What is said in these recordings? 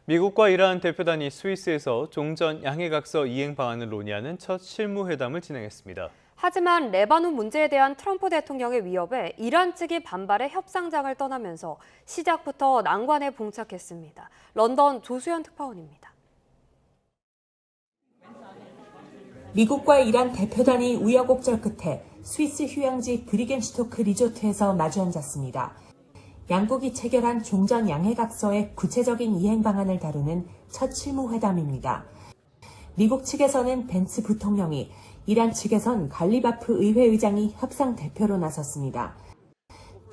미국과 이란 대표단이 스위스에서 종전 양해각서 이행 방안을 논의하는 첫 실무회담을 진행했습니다. 하지만 레바논 문제에 대한 트럼프 대통령의 위협에 이란 측이 반발해 협상장을 떠나면서 시작부터 난관에 봉착했습니다. 런던 조수연 특파원입니다. 미국과 이란 대표단이 우여곡절 끝에 스위스 휴양지 브리겐슈토크 리조트에서 마주 앉았습니다. 양국이 체결한 종전 양해각서의 구체적인 이행 방안을 다루는 첫 실무회담입니다. 미국 측에서는 벤츠 부통령이, 이란 측에선 갈리바프 의회의장이 협상 대표로 나섰습니다.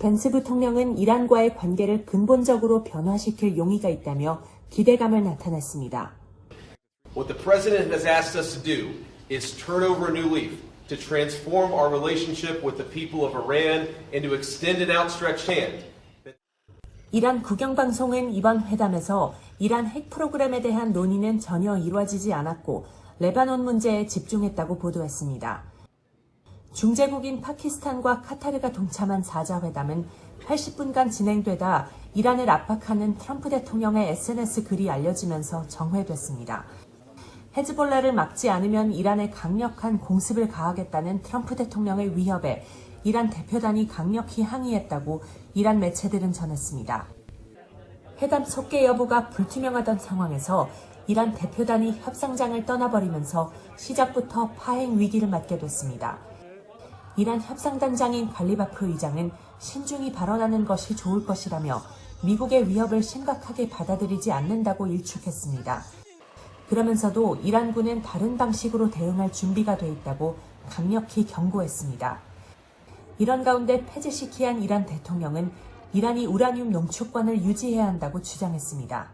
벤츠 부통령은 이란과의 관계를 근본적으로 변화시킬 용의가 있다며 기대감을 나타냈습니다. What the president has asked us to do is turn over a new leaf, to transform our relationship with the people of Iran and to extend an outstretched hand. 이란 국영방송은 이번 회담에서 이란 핵 프로그램에 대한 논의는 전혀 이루어지지 않았고 레바논 문제에 집중했다고 보도했습니다. 중재국인 파키스탄과 카타르가 동참한 4자 회담은 80분간 진행되다 이란을 압박하는 트럼프 대통령의 SNS 글이 알려지면서 정회됐습니다. 헤즈볼라를 막지 않으면 이란에 강력한 공습을 가하겠다는 트럼프 대통령의 위협에 이란 대표단이 강력히 항의했다고 이란 매체들은 전했습니다. 회담 속개 여부가 불투명하던 상황에서 이란 대표단이 협상장을 떠나버리면서 시작부터 파행 위기를 맞게 됐습니다. 이란 협상단장인 갈리바프 의장은 신중히 발언하는 것이 좋을 것이라며 미국의 위협을 심각하게 받아들이지 않는다고 일축했습니다. 그러면서도 이란군은 다른 방식으로 대응할 준비가 돼 있다고 강력히 경고했습니다. 이런 가운데 페제시키안 이란 대통령은 이란이 우라늄 농축권을 유지해야 한다고 주장했습니다.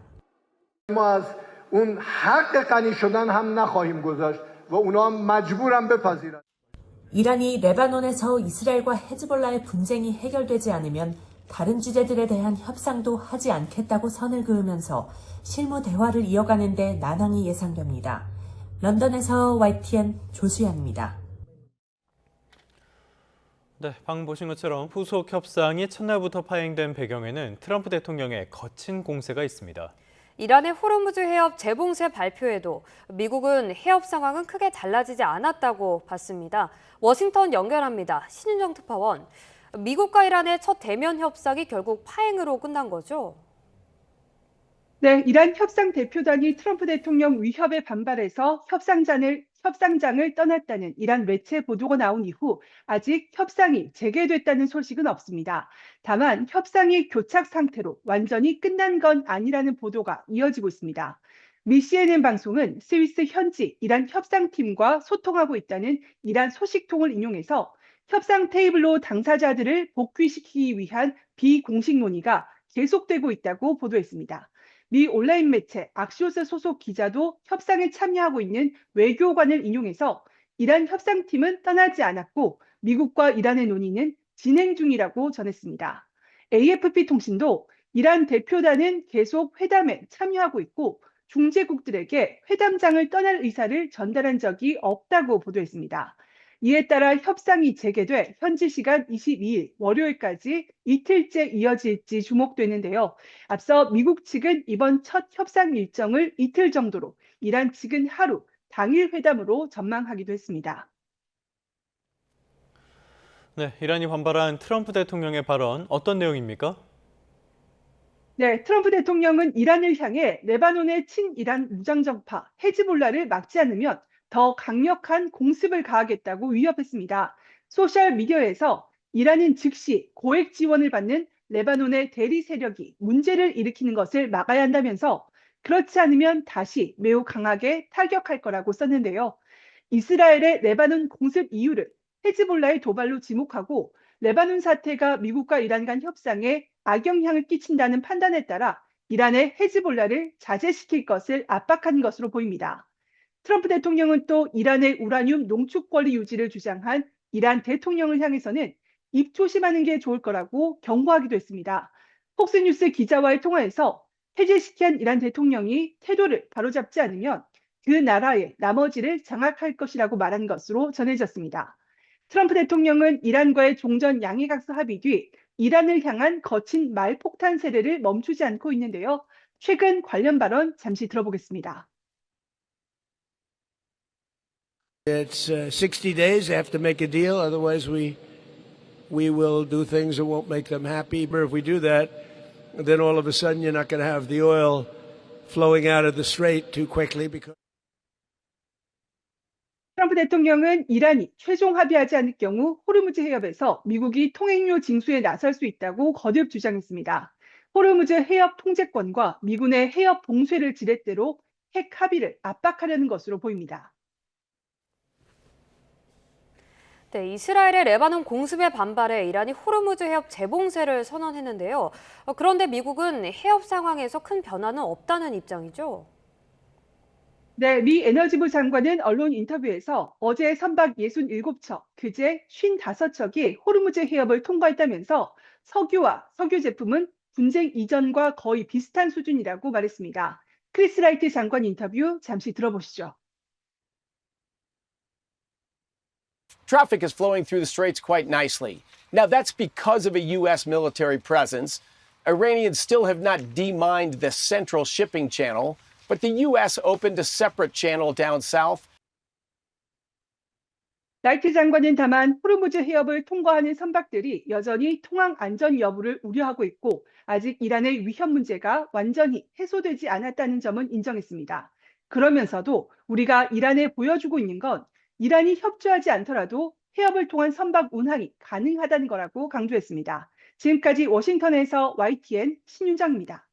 이란이 레바논에서 이스라엘과 헤즈볼라의 분쟁이 해결되지 않으면 다른 주제들에 대한 협상도 하지 않겠다고 선을 그으면서 실무 대화를 이어가는 데 난항이 예상됩니다. 런던에서 YTN 조수연입니다. 네, 방금 보신 것처럼 후속 협상이 첫날부터 파행된 배경에는 트럼프 대통령의 거친 공세가 있습니다. 이란의 호르무즈 해협 재봉쇄 발표에도 미국은 해협 상황은 크게 달라지지 않았다고 봤습니다. 워싱턴 연결합니다. 신윤정 특파원. 미국과 이란의 첫 대면 협상이 결국 파행으로 끝난 거죠? 네, 이란 협상 대표단이 트럼프 대통령 위협에 반발해서 협상장을 떠났다는 이란 매체 보도가 나온 이후 아직 협상이 재개됐다는 소식은 없습니다. 다만 협상이 교착 상태로 완전히 끝난 건 아니라는 보도가 이어지고 있습니다. 미 CNN 방송은 스위스 현지 이란 협상팀과 소통하고 있다는 이란 소식통을 인용해서 협상 테이블로 당사자들을 복귀시키기 위한 비공식 논의가 계속되고 있다고 보도했습니다. 미 온라인 매체 악시오스 소속 기자도 협상에 참여하고 있는 외교관을 인용해서 이란 협상팀은 떠나지 않았고 미국과 이란의 논의는 진행 중이라고 전했습니다. AFP 통신도 이란 대표단은 계속 회담에 참여하고 있고 중재국들에게 회담장을 떠날 의사를 전달한 적이 없다고 보도했습니다. 이에 따라 협상이 재개돼 현지 시간 22일 월요일까지 이틀째 이어질지 주목되는데요. 앞서 미국 측은 이번 첫 협상 일정을 이틀 정도로, 이란 측은 하루, 당일 회담으로 전망하기도 했습니다. 네, 이란이 반발한 트럼프 대통령의 발언 어떤 내용입니까? 네, 트럼프 대통령은 이란을 향해 레바논의 친이란 무장정파 헤즈볼라를 막지 않으면 더 강력한 공습을 가하겠다고 위협했습니다. 소셜미디어에서 이란은 즉시 고액 지원을 받는 레바논의 대리 세력이 문제를 일으키는 것을 막아야 한다면서 그렇지 않으면 다시 매우 강하게 타격할 거라고 썼는데요. 이스라엘의 레바논 공습 이유를 헤즈볼라의 도발로 지목하고 레바논 사태가 미국과 이란 간 협상에 악영향을 끼친다는 판단에 따라 이란의 헤즈볼라를 자제시킬 것을 압박한 것으로 보입니다. 트럼프 대통령은 또 이란의 우라늄 농축 권리 유지를 주장한 이란 대통령을 향해서는 입 조심하는 게 좋을 거라고 경고하기도 했습니다. 폭스뉴스 기자와의 통화에서 페제시키안 이란 대통령이 태도를 바로잡지 않으면 그 나라의 나머지를 장악할 것이라고 말한 것으로 전해졌습니다. 트럼프 대통령은 이란과의 종전 양해각서 합의 뒤 이란을 향한 거친 말폭탄 세례를 멈추지 않고 있는데요. 최근 관련 발언 잠시 들어보겠습니다. It's 60 days. They have to make a deal. Otherwise, we will do things that won't make them happy. But if we do that, then all of a sudden you're not going to have the oil flowing out of the strait too quickly because. 트럼프 대통령은 이란이 최종 합의하지 않을 경우 호르무즈 해협에서 미국이 통행료 징수에 나설 수 있다고 거듭 주장했습니다. 호르무즈 해협 통제권과 미군의 해협 봉쇄를 지렛대로 핵 합의를 압박하려는 것으로 보입니다. 네, 이스라엘의 레바논 공습에 반발해 이란이 호르무즈 해협 재봉쇄를 선언했는데요. 그런데 미국은 해협 상황에서 큰 변화는 없다는 입장이죠. 네, 미 에너지부 장관은 언론 인터뷰에서 어제 선박 67척, 그제 55척이 호르무즈 해협을 통과했다면서 석유와 석유 제품은 분쟁 이전과 거의 비슷한 수준이라고 말했습니다. 크리스 라이트 장관 인터뷰 잠시 들어보시죠. Traffic is flowing through the straits quite nicely. Now, that's because of a U.S. military presence. Iranians still have not demined the central shipping channel, but the U.S. opened a separate channel down south. 라이트 장관은 다만 호르무즈 해협을 통과하는 선박들이 여전히 통항 안전 여부를 우려하고 있고 아직 이란의 위협 문제가 완전히 해소되지 않았다는 점은 인정했습니다. 그러면서도 우리가 이란에 보여주고 있는 건 이란이 협조하지 않더라도 해협을 통한 선박 운항이 가능하다는 거라고 강조했습니다. 지금까지 워싱턴에서 YTN 신윤정입니다.